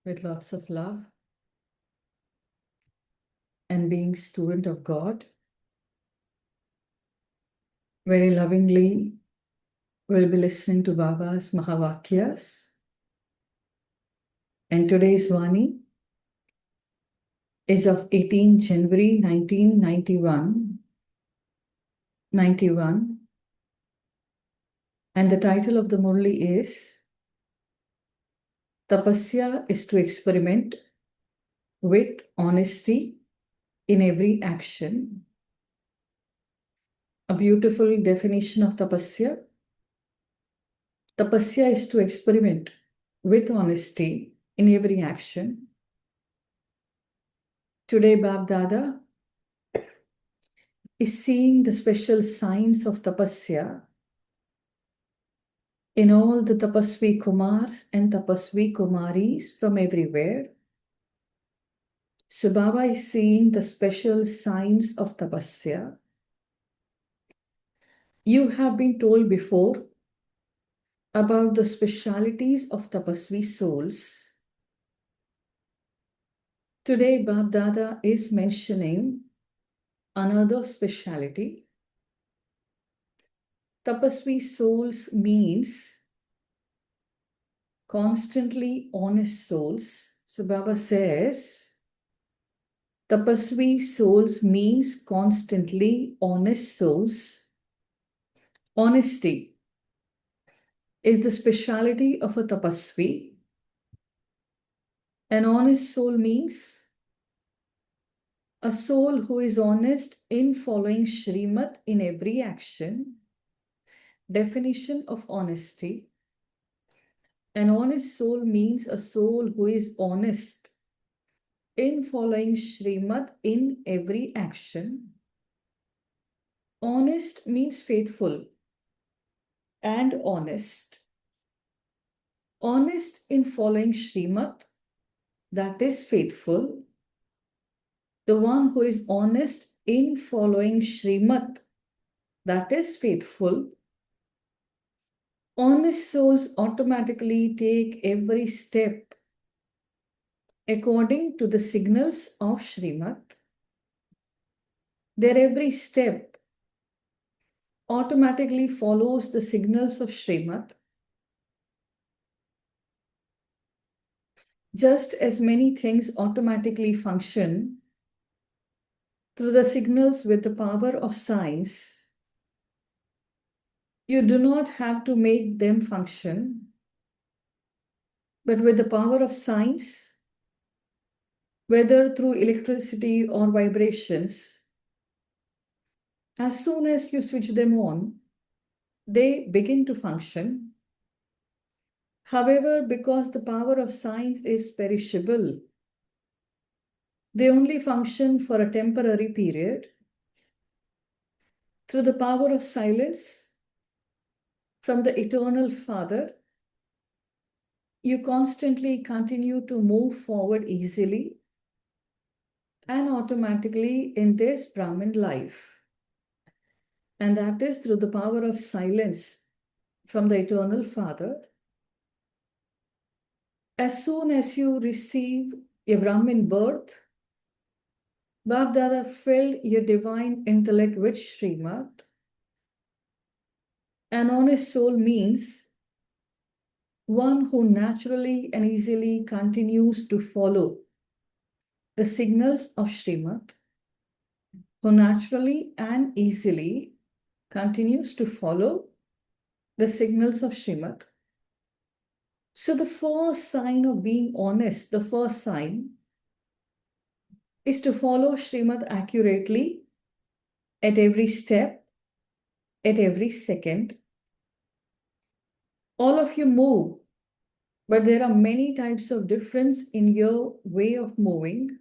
With lots of love and being student of God, very lovingly we'll be listening to Baba's Mahavakyas. And today's Vani is of 18 January 1991. And the title of the Murli is Tapasya is to experiment with honesty in every action. A beautiful definition of Tapasya. Tapasya is to experiment with honesty in every action. Today, Bab Dada is seeing the special signs of Tapasya in all the Tapasvi Kumars and Tapasvi Kumaris from everywhere. So Baba is seeing the special signs of Tapasya. You have been told before about the specialities of Tapasvi souls. Today, Bab Dada is mentioning another speciality. Tapasvi souls means constantly honest souls. So Baba says, Tapasvi souls means constantly honest souls. Honesty is the speciality of a Tapasvi. An honest soul means a soul who is honest in following Shrimad in every action. Definition of honesty. An honest soul means a soul who is honest in following Shrimad in every action. Honest means faithful and honest. Honest in following Shrimad, that is faithful. The one who is honest in following Shrimad, that is faithful. Honest souls automatically take every step according to the signals of Shrimad. Their every step automatically follows the signals of Shrimad. Just as many things automatically function through the signals with the power of science, you do not have to make them function, but with the power of science, whether through electricity or vibrations, as soon as you switch them on, they begin to function. However, because the power of science is perishable, they only function for a temporary period. Through the power of silence from the Eternal Father, you constantly continue to move forward easily and automatically in this Brahmin life. And that is through the power of silence from the Eternal Father. As soon as you receive a Brahmin birth, Bab Dada filled your divine intellect with Srimad. An honest soul means one who naturally and easily continues to follow the signals of Srimad, who naturally and easily continues to follow the signals of Srimad. So the first sign of being honest, the first sign is to follow Srimad accurately at every step, at every second. All of you move, but there are many types of difference in your way of moving.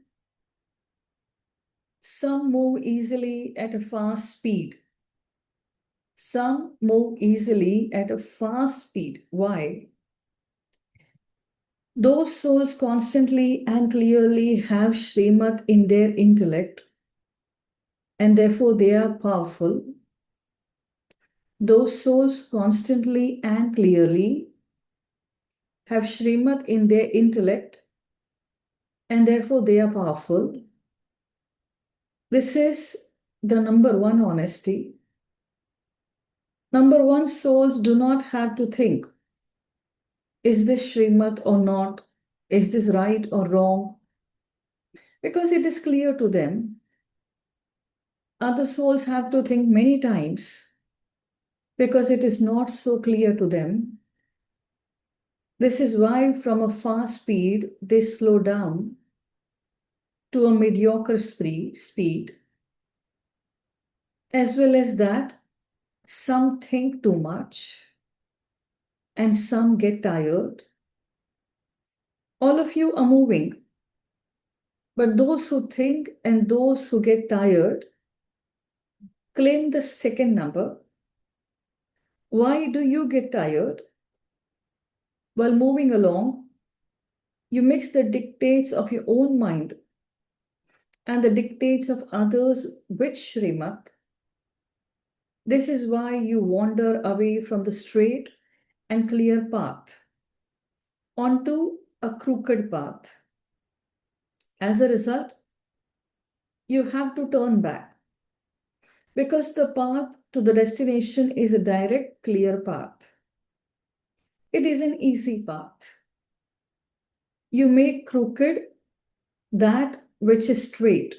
Some move easily at a fast speed. Some move easily at a fast speed. Why? Those souls constantly and clearly have Srimad in their intellect, and therefore they are powerful. Those souls constantly and clearly have Srimad in their intellect, and therefore they are powerful. This is the number one honesty. Number one, souls do not have to think, is this Srimad or not? Is this right or wrong? Because it is clear to them. Other souls have to think many times because it is not so clear to them. This is why from a fast speed, they slow down to a mediocre speed, as well as that some think too much and some get tired. All of you are moving, but those who think and those who get tired claim the second number. Why do you get tired? While moving along, you mix the dictates of your own mind and the dictates of others with Srimad. This is why you wander away from the straight and clear path onto a crooked path. As a result, you have to turn back because the path to the destination is a direct, clear path. It is an easy path. You make crooked that which is straight.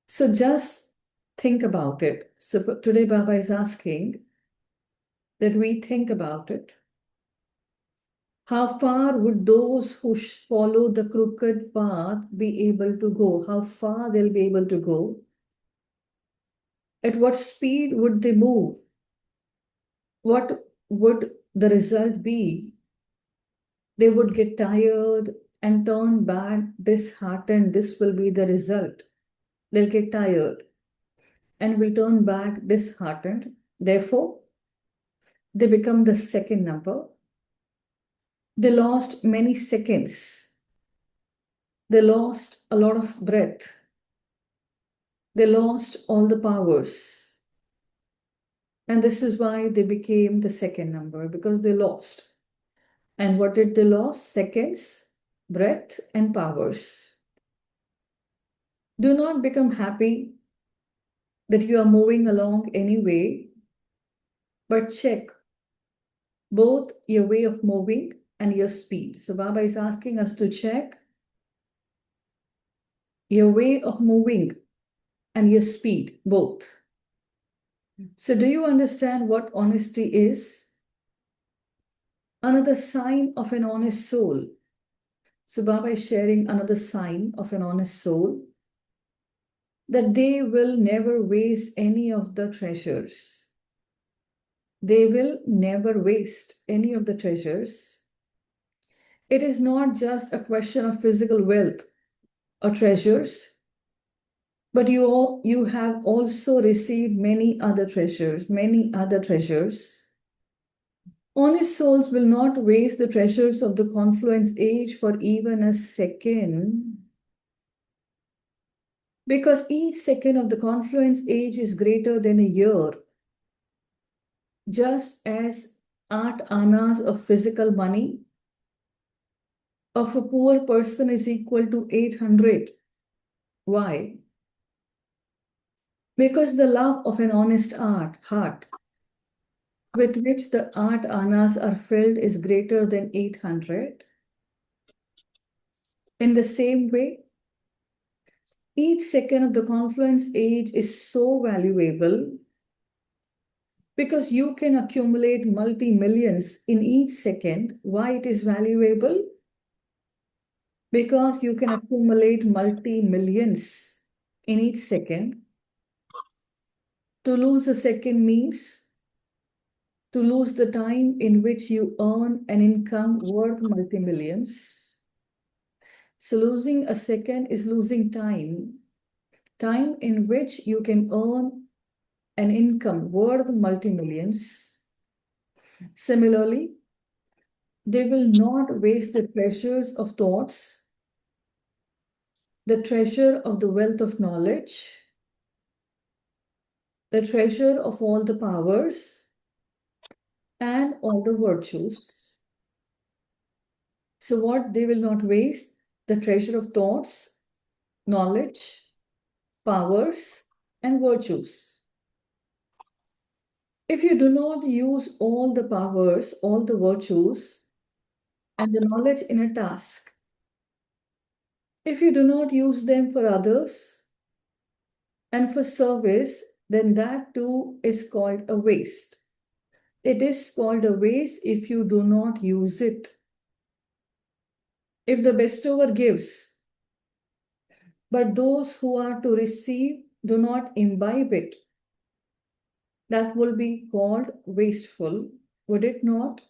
So just think about it. So today Baba is asking that we think about it. How far would those who follow the crooked path be able to go? How far they'll be able to go? At what speed would they move? What would the result be? They would get tired and turn back, disheartened. This will be the result. They'll get tired and will turn back disheartened. Therefore, they become the second number. They lost many seconds. They lost a lot of breath. They lost all the powers. And this is why they became the second number, because they lost. And what did they lose? Seconds, breath, and powers. Do not become happy that you are moving along anyway, but check both your way of moving and your speed. So Baba is asking us to check your way of moving and your speed, both. So do you understand what honesty is? Another sign of an honest soul. So Baba is sharing another sign of an honest soul, that they will never waste any of the treasures. They will never waste any of the treasures. It is not just a question of physical wealth or treasures, but you have also received many other treasures, many other treasures. Honest souls will not waste the treasures of the confluence age for even a second, because each second of the confluence age is greater than a year. Just as 8 annas of physical money of a poor person is equal to 800. Why? Because the love of an honest heart with which the 8 annas are filled is greater than 800. In the same way, each second of the confluence age is so valuable because you can accumulate multi-millions in each second. Why it is valuable? Because you can accumulate multi-millions in each second. To lose a second means to lose the time in which you earn an income worth multi-millions. So losing a second is losing time in which you can earn an income worth multi-millions. Similarly, they will not waste the treasures of thoughts, the treasure of the wealth of knowledge, the treasure of all the powers and all the virtues. So what they will not waste? The treasure of thoughts, knowledge, powers, and virtues. If you do not use all the powers, all the virtues, and the knowledge in a task, if you do not use them for others and for service, then that too is called a waste. It is called a waste if you do not use it. If the bestower gives, but those who are to receive do not imbibe it, that will be called wasteful, would it not?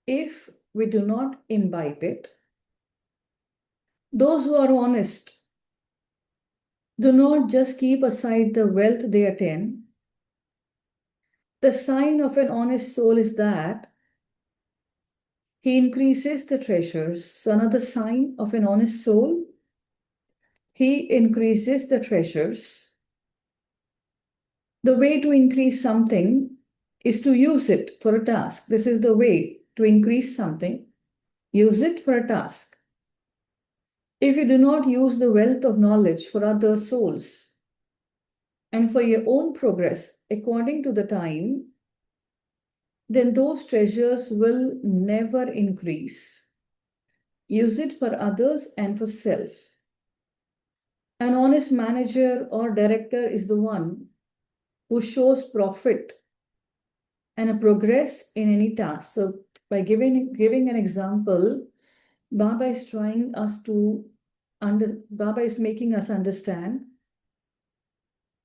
If we do not imbibe it, those who are honest do not just keep aside the wealth they attain. The sign of an honest soul is that he increases the treasures. So another sign of an honest soul, he increases the treasures. The way to increase something is to use it for a task. This is the way to increase something. Use it for a task. If you do not use the wealth of knowledge for other souls and for your own progress according to the time, then those treasures will never increase. Use it for others and for self. An honest manager or director is the one who shows profit and a progress in any task. So by giving an example, Baba is trying us to Baba is making us understand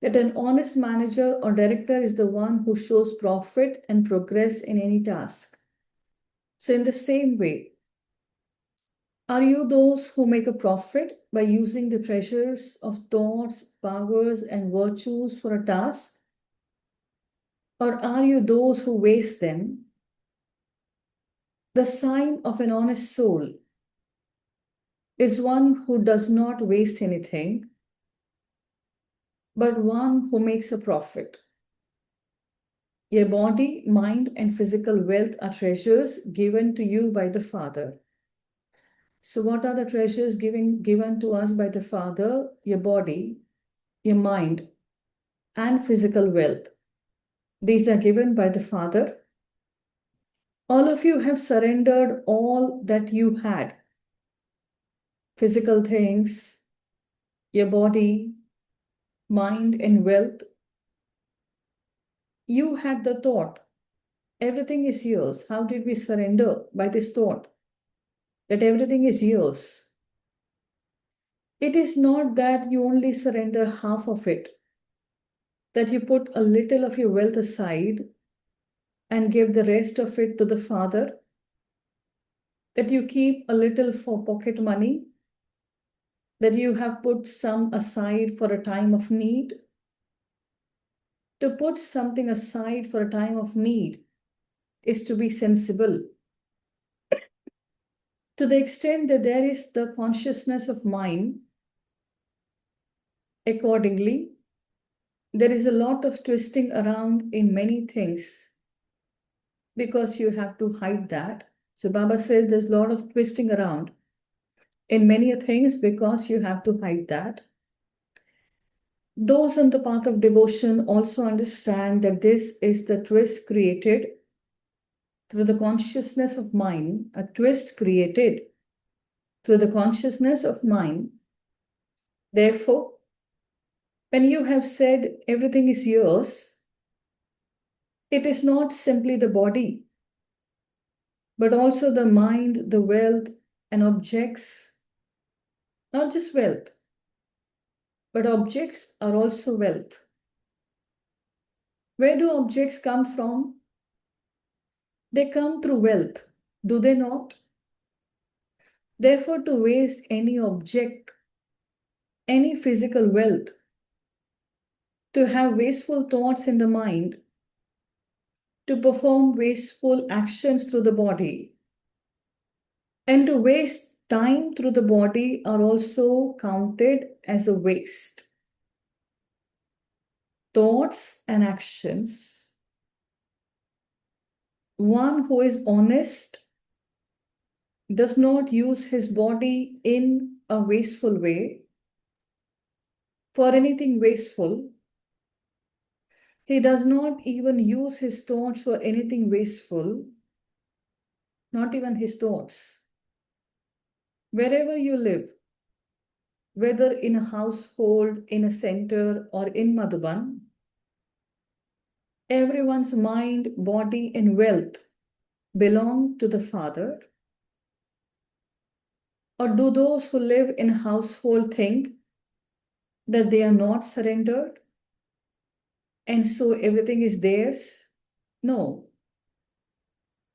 that an honest manager or director is the one who shows profit and progress in any task. So in the same way, are you those who make a profit by using the treasures of thoughts, powers, and virtues for a task? Or are you those who waste them? The sign of an honest soul is one who does not waste anything, but one who makes a profit. Your body, mind, and physical wealth are treasures given to you by the Father. So what are the treasures given to us by the Father? Your body, your mind, and physical wealth. These are given by the Father. All of you have surrendered all that you had. Physical things, your body, mind, and wealth. You had the thought, everything is yours. How did we surrender? By this thought that everything is yours. It is not that you only surrender half of it, that you put a little of your wealth aside and give the rest of it to the Father, that you keep a little for pocket money, that you have put some aside for a time of need. To put something aside for a time of need is to be sensible. To the extent that there is the consciousness of mind, accordingly, there is a lot of twisting around in many things because you have to hide that. So Baba says there's a lot of twisting around in many things because you have to hide that. Those on the path of devotion also understand that this is the twist created through the consciousness of mind, a twist created through the consciousness of mind. Therefore, when you have said everything is yours, it is not simply the body, but also the mind, the wealth, and objects. Not just wealth, but objects are also wealth. Where do objects come from? They come through wealth, do they not? Therefore, to waste any object, any physical wealth, to have wasteful thoughts in the mind, to perform wasteful actions through the body, and to waste time through the body are also counted as a waste. thoughts and actions. One who is honest does not use his body in a wasteful way for anything wasteful. He does not even use his thoughts for anything wasteful, not even his thoughts. Wherever you live, whether in a household, in a center, or in Madhuban, everyone's mind, body, and wealth belong to the Father? Or do those who live in a household think that they are not surrendered and so everything is theirs? No.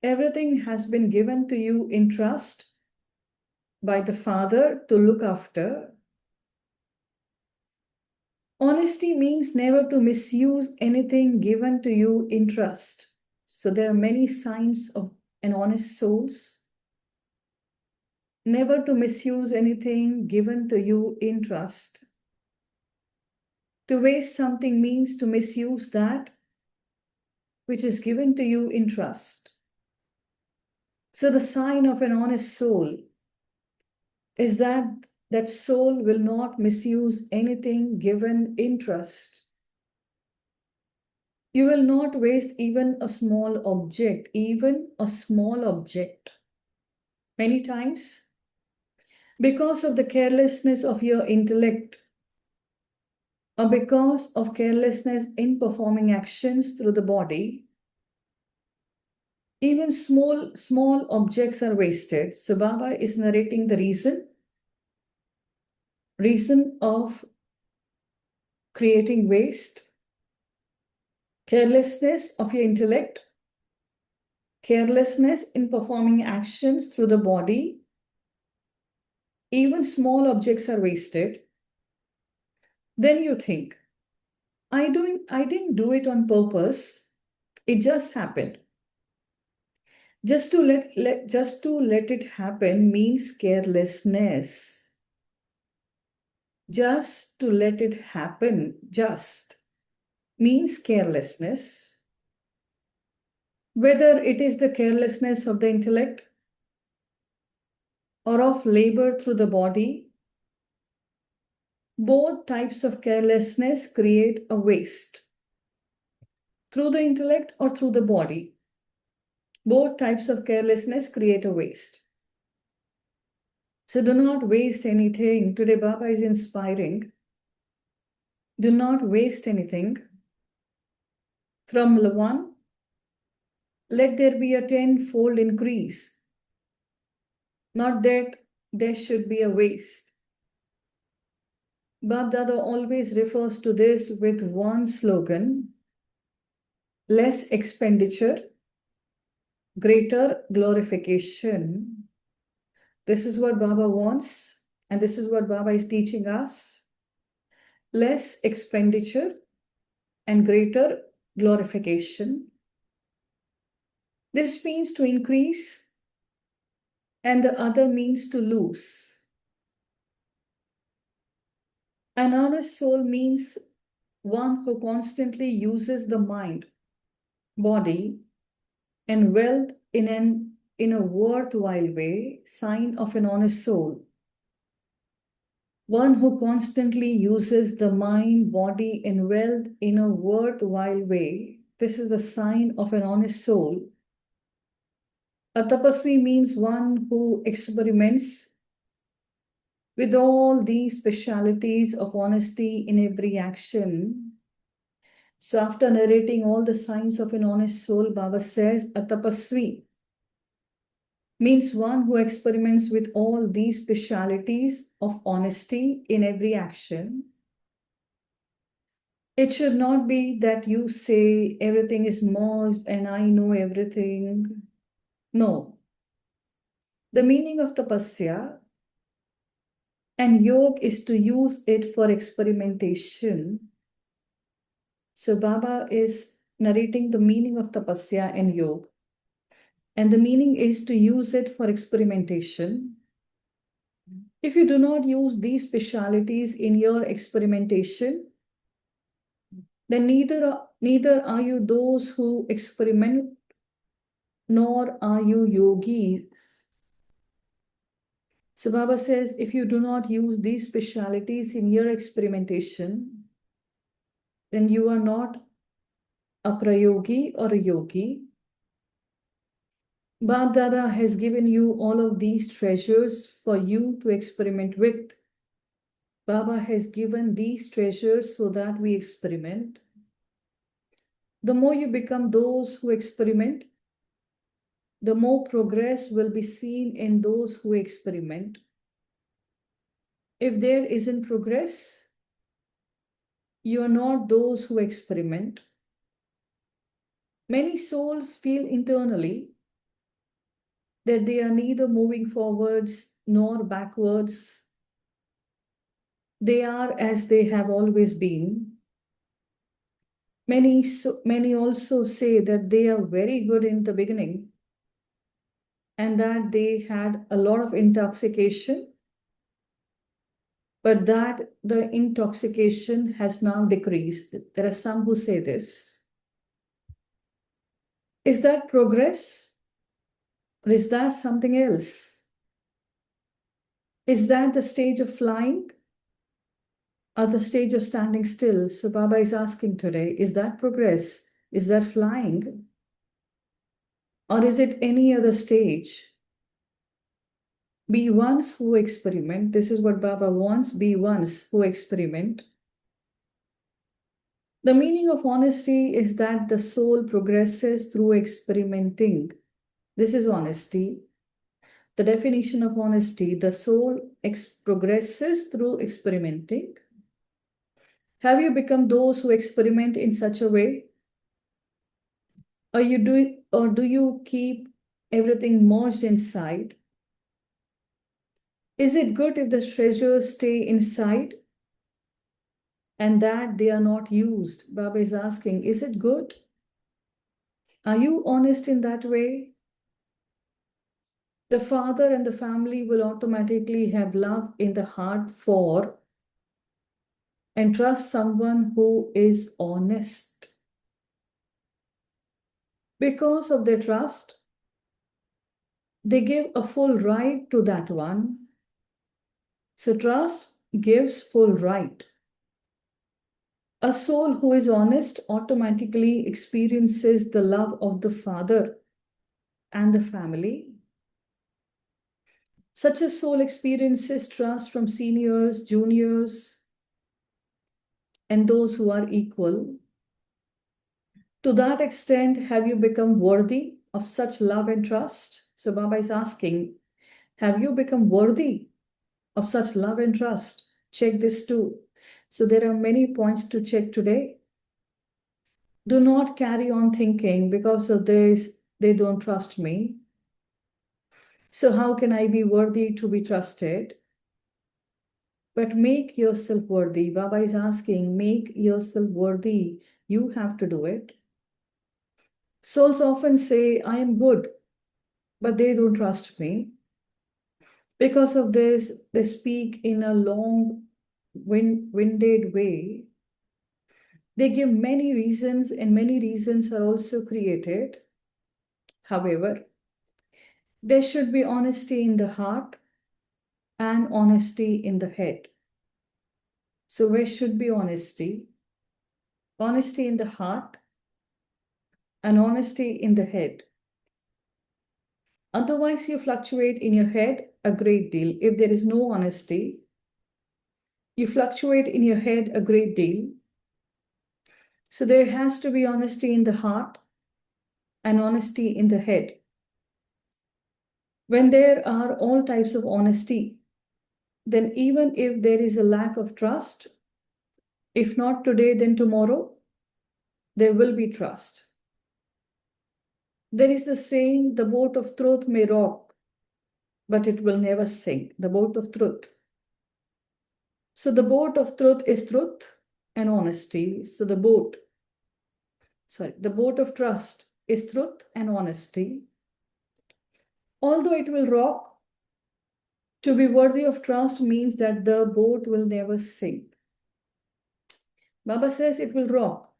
Everything has been given to you in trust by the Father to look after. Honesty means never to misuse anything given to you in trust. So there are many signs of an honest soul. Never to misuse anything given to you in trust. To waste something means to misuse that which is given to you in trust. So the sign of an honest soul is that that soul will not misuse anything given in trust. You will not waste even a small object, Many times, because of the carelessness of your intellect, or because of carelessness in performing actions through the body, even small objects are wasted. So Baba is narrating the reason of creating waste, carelessness of your intellect, carelessness in performing actions through the body, even small objects are wasted. Then you think, I didn't do it on purpose. It just happened. Just to let it happen means carelessness. Just to let it happen, just means carelessness. Whether it is the carelessness of the intellect or of labor through the body, both types of carelessness create a waste. Through the intellect or through the body, both types of carelessness create a waste. So do not waste anything. Today Baba is inspiring. Do not waste anything. From one, let there be a tenfold increase. Not that there should be a waste. Bab Dada always refers to this with one slogan: less expenditure, greater glorification. This is what Baba wants, and this is what Baba is teaching us. Less expenditure and greater glorification. This means to increase, and the other means to lose. An honest soul means one who constantly uses the mind, body, and wealth in a worthwhile way, sign of an honest soul. One who constantly uses the mind, body, and wealth in a worthwhile way. This is the sign of an honest soul. A tapasvi means one who experiments with all these specialities of honesty in every action. So after narrating all the signs of an honest soul, Baba says, a tapasvi means one who experiments with all these specialities of honesty in every action. It should not be that you say everything is merged and I know everything. No. The meaning of tapasya and yoga is to use it for experimentation. So Baba is narrating the meaning of tapasya and yoga. And the meaning is to use it for experimentation. If you do not use these specialities in your experimentation, then neither are you those who experiment, nor are you yogis. So Baba says, if you do not use these specialities in your experimentation, then you are not a prayogi or a yogi. Bab Dada has given you all of these treasures for you to experiment with. Baba has given these treasures so that we experiment. The more you become those who experiment, the more progress will be seen in those who experiment. If there isn't progress, you are not those who experiment. Many souls feel internally that they are neither moving forwards nor backwards. They are as they have always been. Many also say that they are very good in the beginning and that they had a lot of intoxication, but that the intoxication has now decreased. There are some who say this. Is that progress? Or is that something else? Is that the stage of flying or the stage of standing still? So Baba is asking today, is that progress? Is that flying? Or is it any other stage? Be ones who experiment. This is what Baba wants. Be ones who experiment. The meaning of honesty is that the soul progresses through experimenting. This is honesty. The definition of honesty, the soul progresses through experimenting. Have you become those who experiment in such a way? Or do you keep everything merged inside? Is it good if the treasures stay inside and that they are not used? Baba is asking, is it good? Are you honest in that way? The father and the family will automatically have love in the heart for and trust someone who is honest. Because of their trust, they give a full right to that one. So trust gives full right. A soul who is honest automatically experiences the love of the father and the family. Such a soul experiences trust from seniors, juniors, and those who are equal. To that extent, have you become worthy of such love and trust? So Baba is asking, have you become worthy of such love and trust? Check this too. So there are many points to check today. Do not carry on thinking because of this, they don't trust me. So how can I be worthy to be trusted? But make yourself worthy. Baba is asking, make yourself worthy. You have to do it. Souls often say, I am good, but they don't trust me. Because of this, they speak in a long, winded way. They give many reasons, and many reasons are also created. However, there should be honesty in the heart and honesty in the head. So where should be honesty? Honesty in the heart and honesty in the head. Otherwise, you fluctuate in your head a great deal. If there is no honesty, you fluctuate in your head a great deal. So there has to be honesty in the heart and honesty in the head. When there are all types of honesty, then even if there is a lack of trust, if not today, then tomorrow, there will be trust. There is the saying, the boat of truth may rock, but it will never sink. The boat of truth. So the boat of truth is truth and honesty. So the boat of trust is truth and honesty. Although it will rock, to be worthy of trust means that the boat will never sink. Baba says it will rock.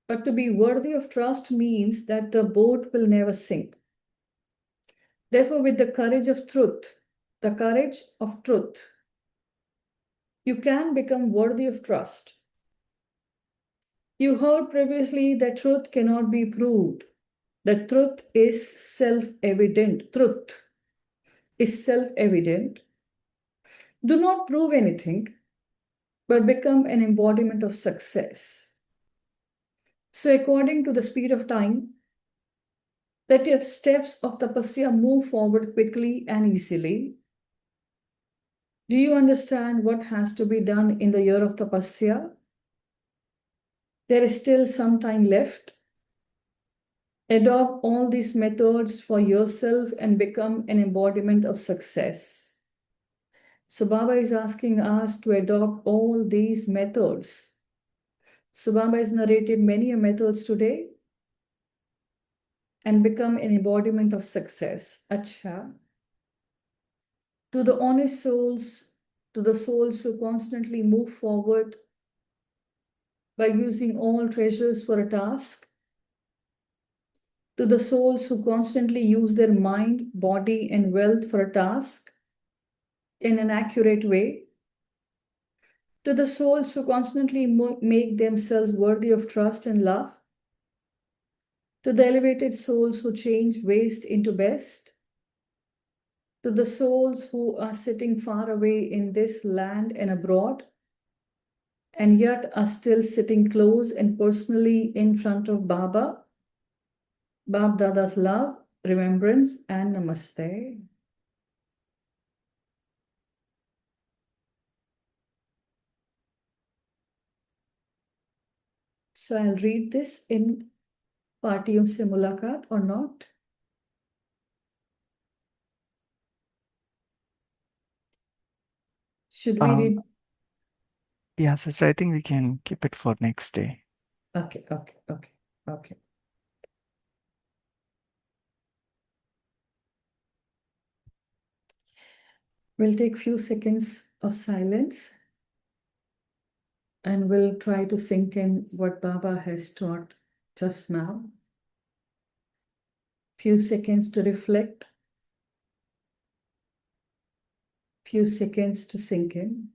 But to be worthy of trust means that the boat will never sink. Therefore, with the courage of truth, you can become worthy of trust. You heard previously that truth cannot be proved. The truth is self-evident. Truth is self-evident. Do not prove anything, but become an embodiment of success. So according to the speed of time, let your steps of tapasya move forward quickly and easily. Do you understand what has to be done in the year of tapasya? There is still some time left. Adopt all these methods for yourself and become an embodiment of success. So Baba is asking us to adopt all these methods. So Baba has narrated many methods today and become an embodiment of success. Acha. To the honest souls, to the souls who constantly move forward by using all treasures for a task, to the souls who constantly use their mind, body, and wealth for a task in an accurate way, to the souls who constantly make themselves worthy of trust and love, to the elevated souls who change waste into best, to the souls who are sitting far away in this land and abroad, and yet are still sitting close and personally in front of Baba, Bab Dada's love, remembrance, and namaste. So I'll read this in Partiyum Se Mulakat or not. Should we read? Yeah, sister, I think we can keep it for next day. Okay. We'll take few seconds of silence and we'll try to sink in what Baba has taught just now. Few seconds to reflect. Few seconds to sink in.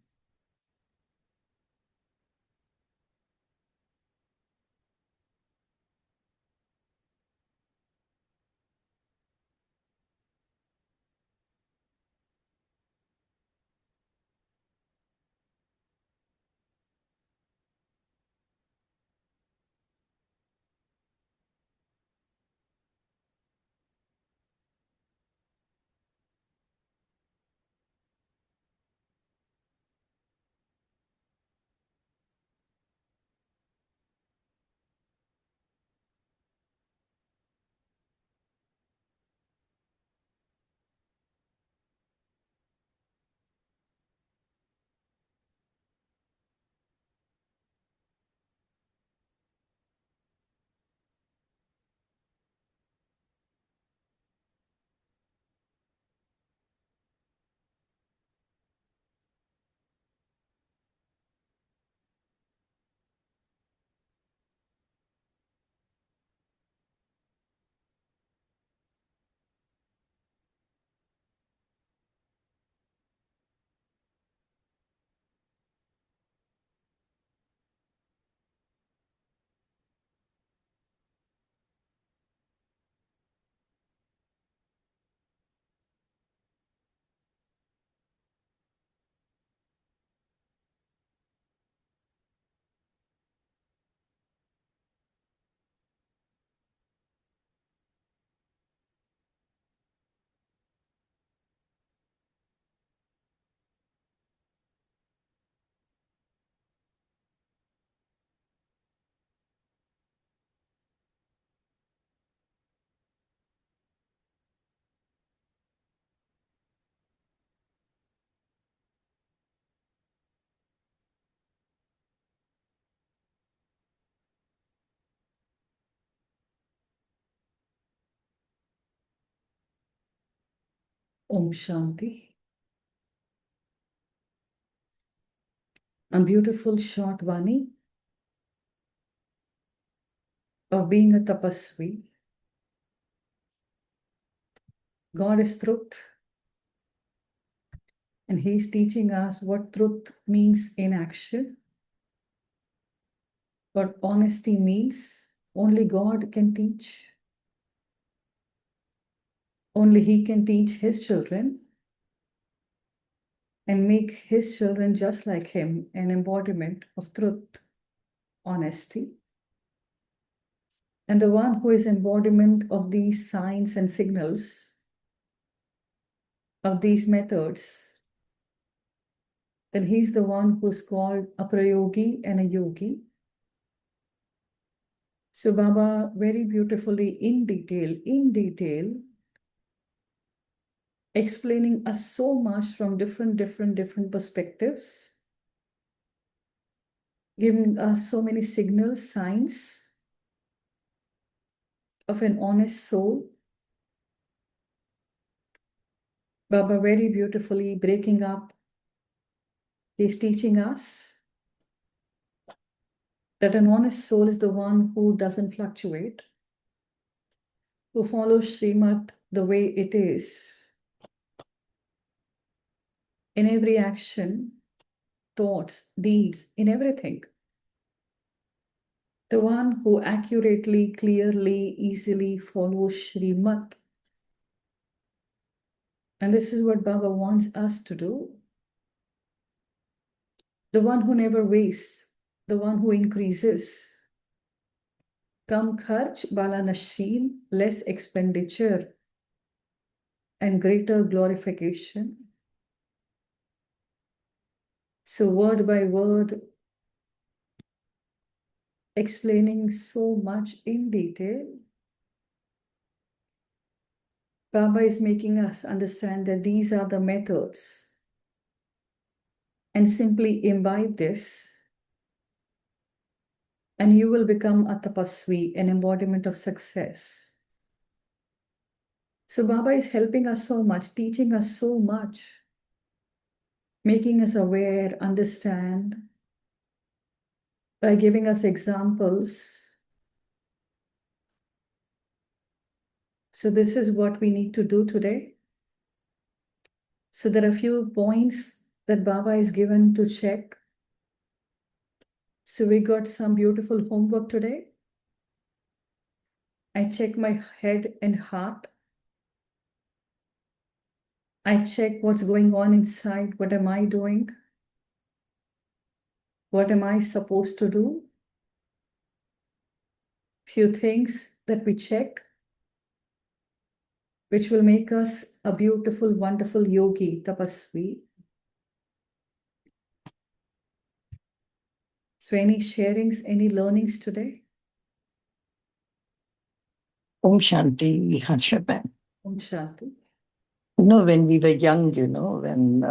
Om Shanti. A beautiful short Vani. of being a tapasvi. God is truth, and He's teaching us what truth means in action, what honesty means. Only God can teach. Only He can teach His children and make His children just like Him, an embodiment of truth, honesty. And the one who is embodiment of these signs and signals, of these methods, then he's the one who's called a prayogi and a yogi. So Baba very beautifully in detail, explaining us so much from different perspectives, giving us so many signals, signs of an honest soul. Baba very beautifully breaking up. He's teaching us that an honest soul is the one who doesn't fluctuate, who follows Srimad the way it is. In every action, thoughts, deeds, in everything. The one who accurately, clearly, easily follows Srimad. And this is what Baba wants us to do. The one who never wastes, the one who increases. Kam kharch bala nashin, less expenditure and greater glorification. So word by word, explaining so much in detail, Baba is making us understand that these are the methods, and simply imbibe this, and you will become a tapasvi, an embodiment of success. So Baba is helping us so much, teaching us so much, making us aware, understand, by giving us examples. So this is what we need to do today. So there are a few points that Baba is given to check. So we got some beautiful homework today. I check my head and heart. I check what's going on inside. What am I doing? What am I supposed to do? Few things that we check, which will make us a beautiful, wonderful yogi, tapasvi. So any sharings, any learnings today? Om Shanti, Harshaben. Om Shanti. When we were young, when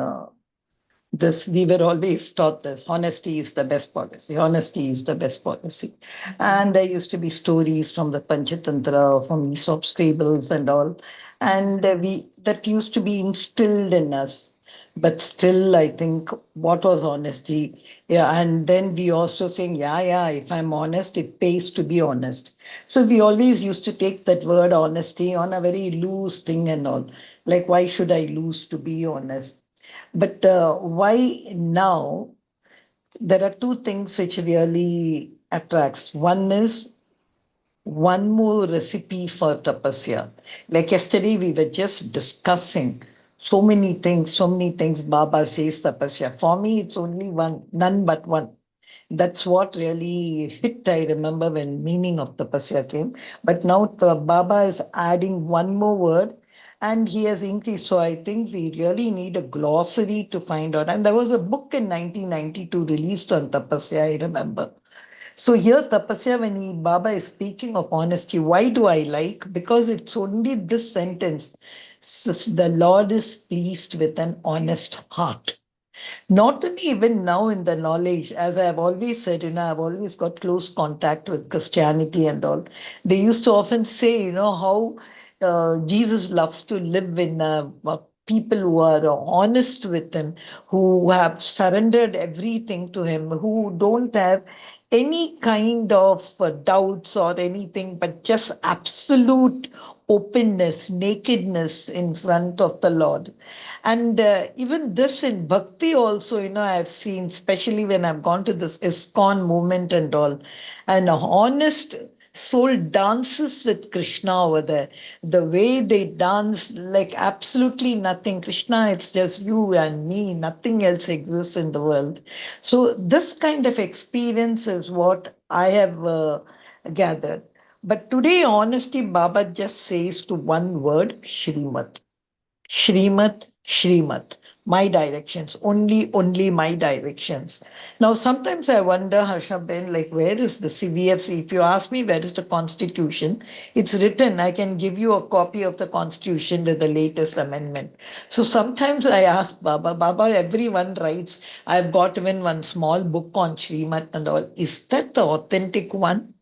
we were always taught this, honesty is the best policy. Honesty is the best policy. And there used to be stories from the Panchatantra, from Aesop's fables and all. And that used to be instilled in us. But still, I think, what was honesty? Yeah, and then we also saying, yeah, if I'm honest, it pays to be honest. So we always used to take that word honesty on a very loose thing and all. Like, why should I lose to be honest? But why now? There are two things which really attracts. One is one more recipe for tapasya. Like yesterday, we were just discussing so many things. Baba says tapasya. For me, it's only one, none but one. That's what really hit, I remember, when meaning of tapasya came. But now the Baba is adding one more word and he has increased. So I think we really need a glossary to find out. And there was a book in 1992 released on tapasya, I remember. So here, Tapasya, when Baba is speaking of honesty, why do I like? Because it's only this sentence, the Lord is pleased with an honest heart. Not only even now in the knowledge, as I have always said, I've always got close contact with Christianity and all. They used to often say, how Jesus loves to live in people who are honest with him, who have surrendered everything to him, who don't have any kind of doubts or anything, but just absolute openness, nakedness in front of the Lord. And even this in bhakti also, I've seen, especially when I've gone to this ISKCON movement and all, an honest soul dances with Krishna over there. The way they dance, like absolutely nothing. Krishna, it's just you and me, nothing else exists in the world. So, this kind of experience is what I have gathered. But today, honesty, Baba just says to one word, Shrimat. Shrimat, Shrimat, my directions, only my directions. Now, sometimes I wonder, Harsha Ben, like, where is the CVFC? If you ask me where is the Constitution, it's written. I can give you a copy of the Constitution with the latest amendment. So sometimes I ask Baba, Baba, everyone writes, I've got even one small book on Shrimat and all. Is that the authentic one?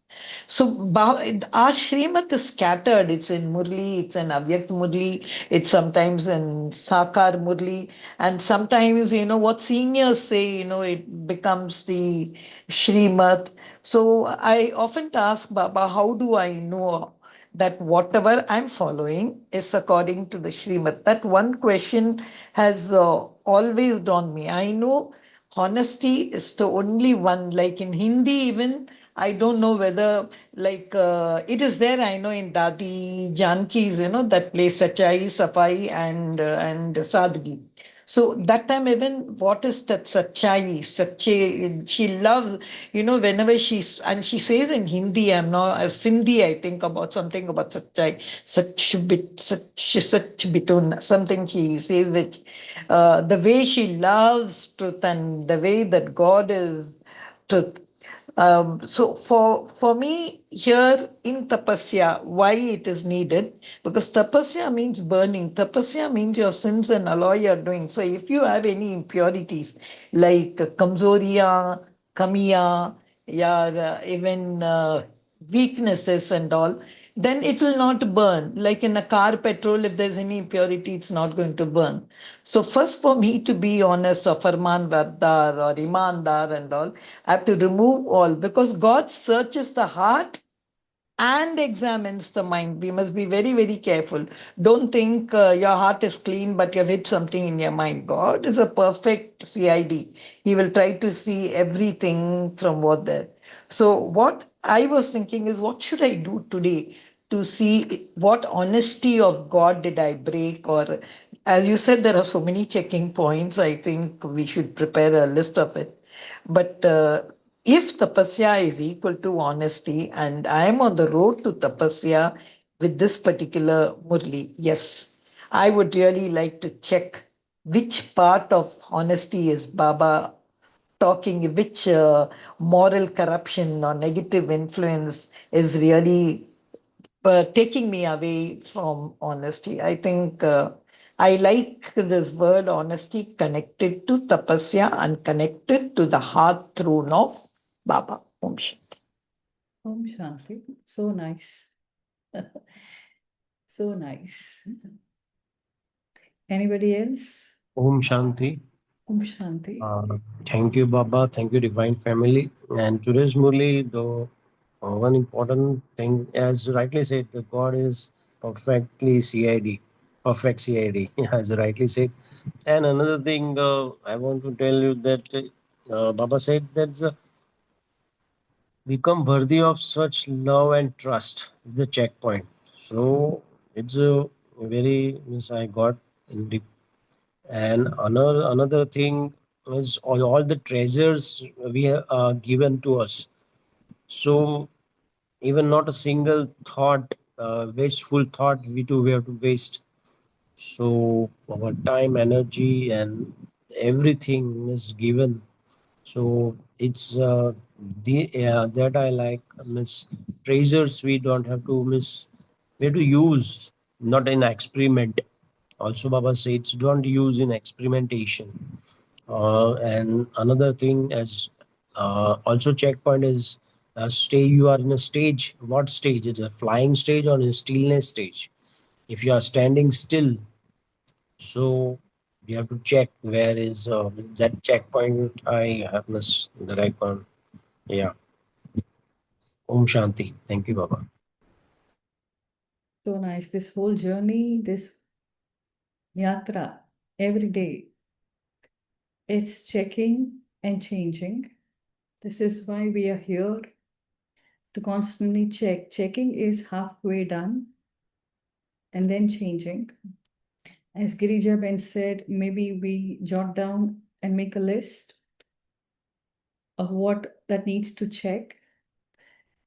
So our Srimat is scattered. It's in Murli, it's in Avyakt Murli, it's sometimes in Sakar Murli, and sometimes, what seniors say, it becomes the Srimat. So I often ask Baba, how do I know that whatever I'm following is according to the Srimat? That one question has always dawned me. I know honesty is the only one, like in Hindi, even. I don't know whether, like, it is there, I know, in Dadi Janki's, that place Sachai, Safai, and Sadgi. So that time, even what is that Sachai, Sache, she loves, whenever and she says in Hindi, I'm not, Sindhi, I think about something about Sachai, Sach Bitun, something she says, which the way she loves truth and the way that God is truth. So for me here in tapasya, why it is needed? Because tapasya means burning. Tapasya means your sins and alloy you're doing. So if you have any impurities like kamzoriya, kamiya, yeah, even weaknesses and all, then it will not burn. Like in a car petrol, if there's any impurity, it's not going to burn. So first for me to be honest or farman vardar or imandar and all, I have to remove all because God searches the heart and examines the mind. We must be very, very careful. Don't think your heart is clean, but you've hid something in your mind. God is a perfect CID. He will try to see everything from what there. So, what I was thinking is, what should I do today to see what honesty of God did I break? Or, as you said, there are so many checking points. I think we should prepare a list of it. But if tapasya is equal to honesty, and I am on the road to tapasya with this particular Murli, yes, I would really like to check which part of honesty is Baba talking, which moral corruption or negative influence is really taking me away from honesty. I think I like this word honesty connected to tapasya and connected to the heart throne of Baba. Om Shanti. Om Shanti. So nice. So nice. Anybody else? Om Shanti. Om Shanti. Thank you, Baba. Thank you, Divine Family. And today's Murli, the one important thing, as rightly said, the God is perfectly CID, perfect CID, as rightly said. And another thing, I want to tell you that Baba said that become worthy of such love and trust is the checkpoint. So it's a very, means I got in deep. And another thing is all the treasures we are given to us. So even not a single thought, wasteful thought, we have to waste. So our time, energy, and everything is given. So it's the that I like miss treasures we don't have to miss. We have to use, not in experiment. Also, Baba says don't use in experimentation. And another thing is also checkpoint is stay. You are in a stage. What stage? It's a flying stage or a stillness stage. If you are standing still, so you have to check where is that checkpoint. I have missed the right one. Yeah. Om Shanti. Thank you, Baba. So nice. This whole journey, this yatra, every day, it's checking and changing. This is why we are here to constantly check. Checking is halfway done and then changing. As Girija Ben said, maybe we jot down and make a list of what that needs to check.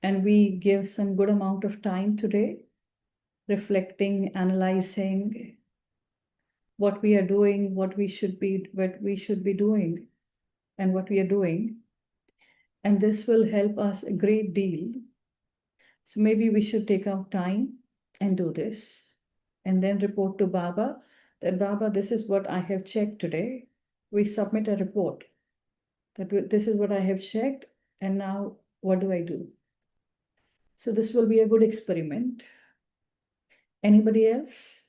And we give some good amount of time today, reflecting, analyzing what we are doing, what we should be doing, and what we are doing. And this will help us a great deal. So maybe we should take out time and do this, and then report to Baba that, Baba, this is what I have checked today. We submit a report that this is what I have checked, and now what do I do? So this will be a good experiment. Anybody else?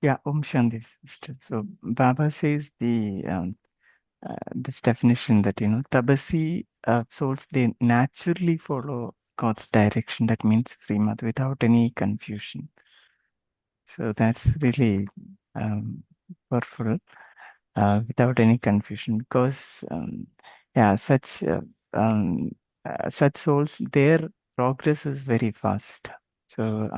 Yeah, Om Shanti, sister. So Baba says this definition that Tabasi souls, they naturally follow God's direction. That means Srimad without any confusion. So that's really powerful, without any confusion, because yeah, such souls, their progress is very fast. So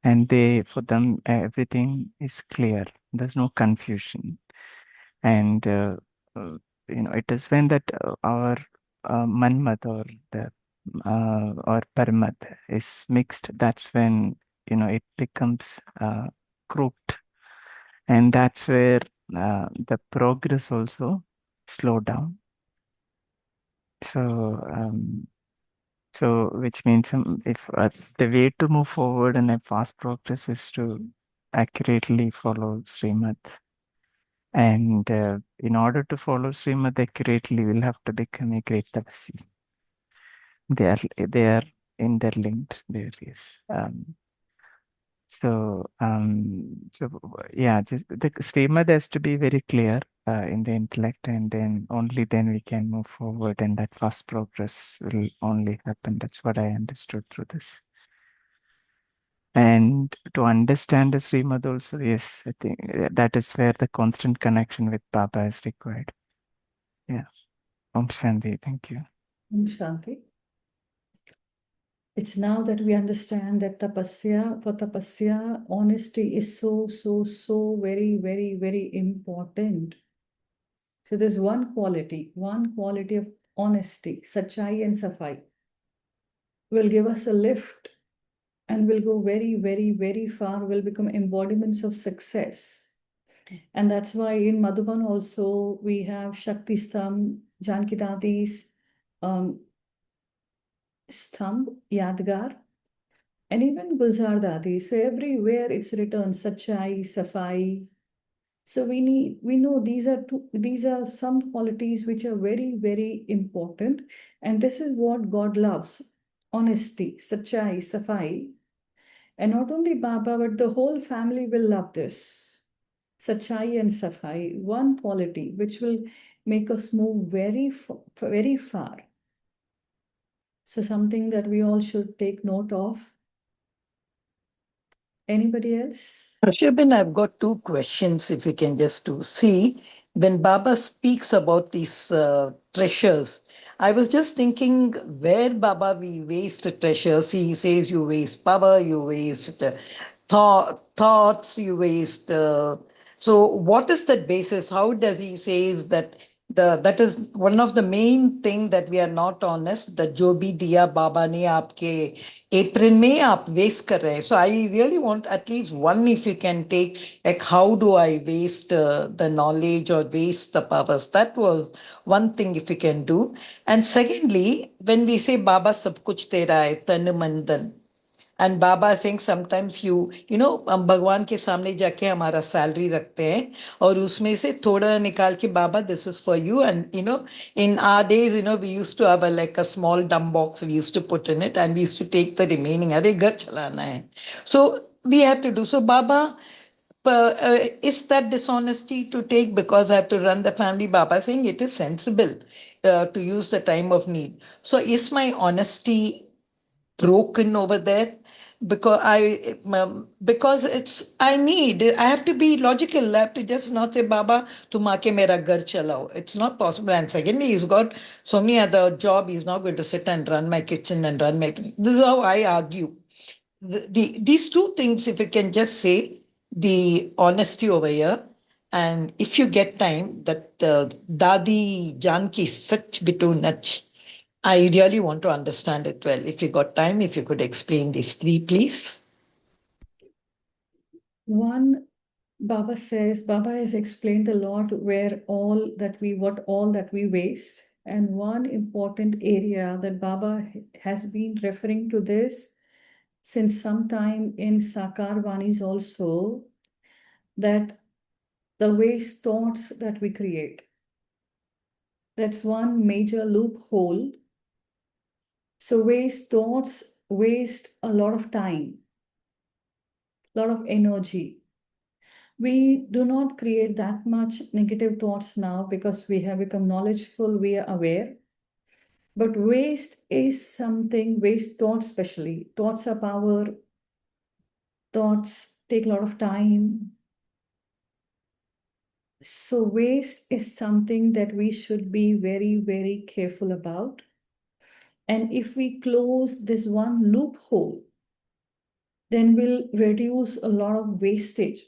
and for them everything is clear. There's no confusion, and uh, it is when that our manmad or the or paramad is mixed. That's when it becomes crooked, and that's where the progress also slow down. So which means if the way to move forward in a fast progress is to accurately follow Srimad. And in order to follow Srimad accurately, we'll have to become a great Tapasya. They are interlinked there, yes. Yeah, just the Srimad has to be very clear in the intellect, and then only then we can move forward, and that fast progress will only happen. That's what I understood through this. And to understand the Srimad also, yes, I think that is where the constant connection with Baba is required. Yeah. Om Shanti, thank you. Om Shanti. It's now that we understand that for tapasya, honesty is so very, very, very important. So there's one quality of honesty, sachai and safai, will give us a lift and will go very, very, very far, will become embodiments of success. And that's why in Madhuban also we have Shakti Stambh, Janki Dadi's Stambh, Yadgar, and even Gulzar Dadi. So everywhere it's written Sachai, Safai. So we know these are some qualities which are very, very important. And this is what God loves: honesty, Sachai, Safai. And not only Baba, but the whole family will love this. Sachai and Safai, one quality which will make us move very, very far. So something that we all should take note of. Anybody else? Harshabin, I've got two questions if you can just to see. When Baba speaks about these treasures, I was just thinking where Baba we waste treasures. He says you waste power, you waste thoughts, you waste. So what is that basis? How does he says that that is one of the main thing that we are not honest. The जो भी दिया बाबा ने आपके apron में आप waste कर रहे हैं. So I really want at least one if you can take, like how do I waste the knowledge or waste the powers? That was one thing if you can do. And secondly, when we say Baba सब कुछ तेरा है तन मन धन, and Baba Singh sometimes हम भगवान के सामने जाके हमारा सैलरी रखते हैं और उसमें से थोड़ा निकाल के बाबा this is for you and in our days we used to have like a small dumb box we used to put in it and we used to take the remaining अरे घर चलाना है so we have to do so बाबा is that dishonesty to take because I have to run the family? Baba saying it is sensible to use the time of need. So is my honesty broken over there? Because it's I have to be logical. I have to just not say Baba tum aake mera ghar chalao. It's not possible. And secondly, he's got so many other job. He's not going to sit and run my kitchen and run my. This is how I argue. These two things, if you can just say the honesty over here, and if you get time, that Dadi Janki Sach Bitu Nach, I really want to understand it well. If you got time, if you could explain these three, please. One, Baba says, Baba has explained a lot what all that we waste. And one important area that Baba has been referring to this since some time in Sakar Vanis also, that the waste thoughts that we create. That's one major loophole. So waste thoughts waste a lot of time, a lot of energy. We do not create that much negative thoughts now because we have become knowledgeful, we are aware. But waste is something, waste thoughts especially. Thoughts are power. Thoughts take a lot of time. So waste is something that we should be very, very careful about. And if we close this one loophole, then we'll reduce a lot of wastage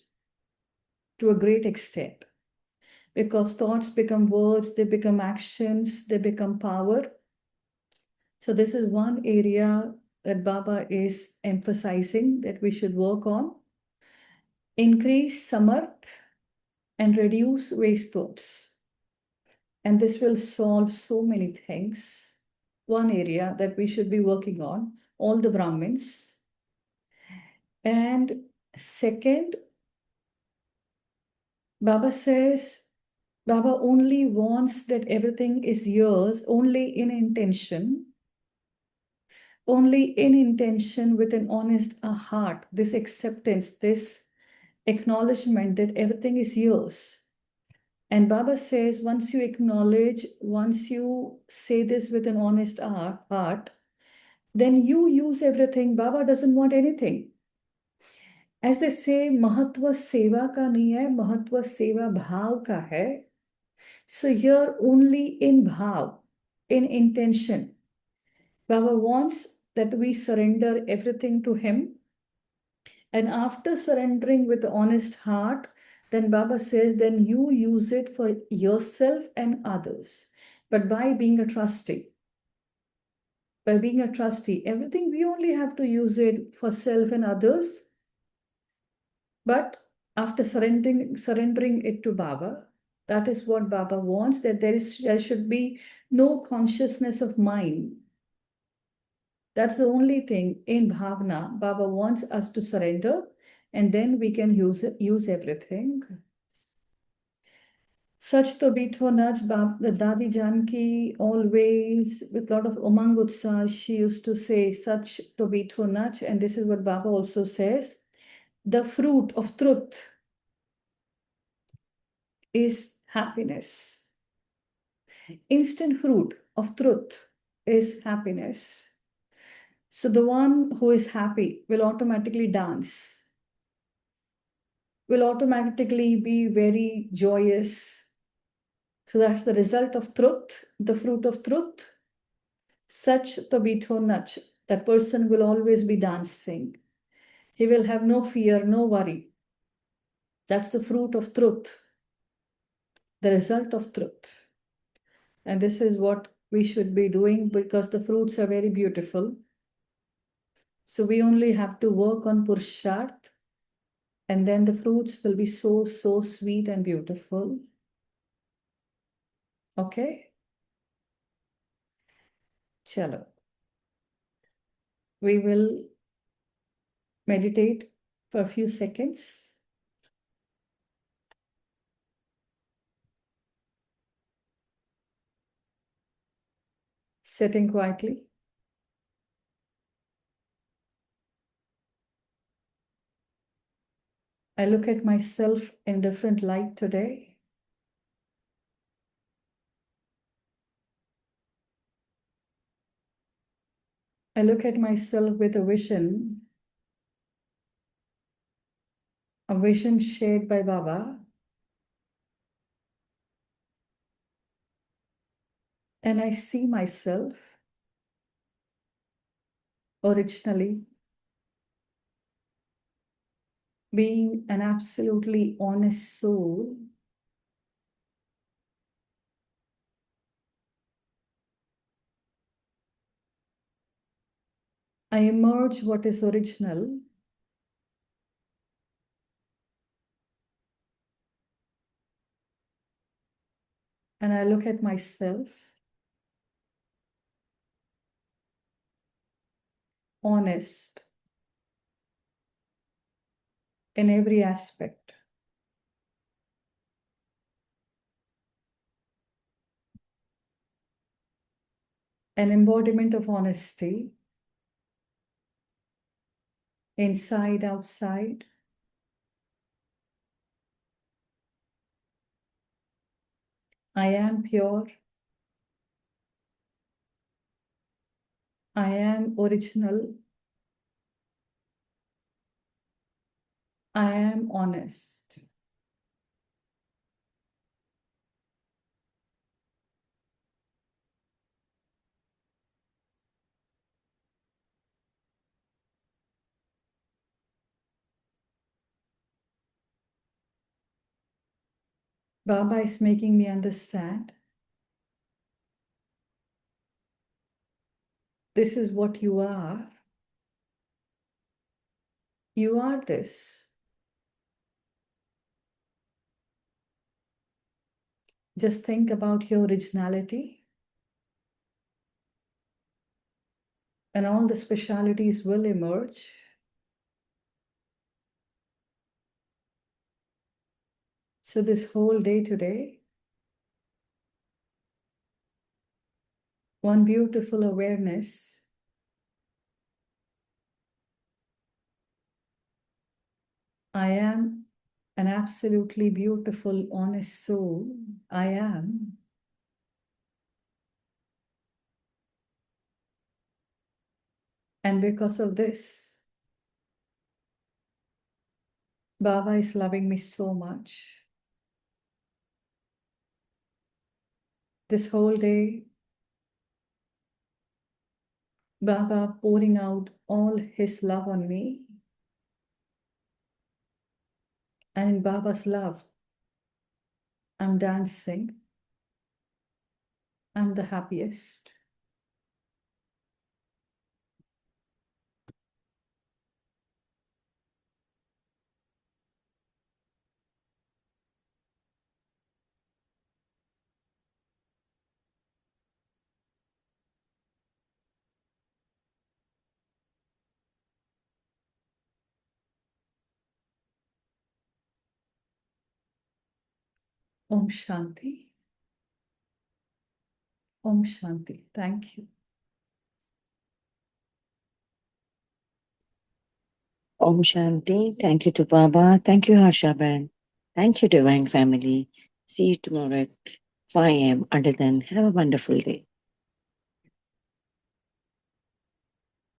to a great extent. Because thoughts become words, they become actions, they become power. So this is one area that Baba is emphasizing that we should work on. Increase samarth and reduce waste thoughts. And this will solve so many things. One area that we should be working on, all the Brahmins. And second, Baba says, Baba only wants that everything is yours, only in intention with an honest heart, this acceptance, this acknowledgement that everything is yours. And Baba says, once you acknowledge, once you say this with an honest heart, then you use everything. Baba doesn't want anything. As they say, Mahatva Seva ka nahi hai, Mahatva Seva Bhav ka hai. So here only in Bhav, in intention, Baba wants that we surrender everything to him. And after surrendering with an honest heart, then Baba says, then you use it for yourself and others. But by being a trustee, everything we only have to use it for self and others. But after surrendering it to Baba, that is what Baba wants, that there should be no consciousness of mind. That's the only thing in Bhavana. Baba wants us to surrender, and then we can use everything. Such to bitho naj, the Dadi Janki always, with a lot of umang utsaha, she used to say, such to bitho naj, and this is what Baba also says. The fruit of truth is happiness. Instant fruit of truth is happiness. So the one who is happy will automatically dance, will automatically be very joyous. So that's the result of truth, the fruit of truth. Such tabitho nach, that person will always be dancing. He will have no fear, no worry. That's the fruit of truth, the result of truth. And this is what we should be doing because the fruits are very beautiful. So we only have to work on Purusharth, and then the fruits will be so, so sweet and beautiful. Okay? Chalo. We will meditate for a few seconds. Sitting quietly. I look at myself in different light today. I look at myself with a vision shared by Baba. And I see myself originally being an absolutely honest soul. I emerge what is original and I look at myself honest in every aspect. An embodiment of honesty, inside, outside. I am pure. I am original. I am honest. Baba is making me understand this is what you are. You are this. Just think about your originality, and all the specialities will emerge. So this whole day today, one beautiful awareness. I am an absolutely beautiful, honest soul. I am. And because of this, Baba is loving me so much. This whole day, Baba pouring out all his love on me. And in Baba's love, I'm dancing. I'm the happiest. Om Shanti. Om Shanti. Thank you. Om Shanti. Thank you to Baba. Thank you, Harshaban. Thank you, Divine Family. See you tomorrow at 5 a.m. Until then, have a wonderful day.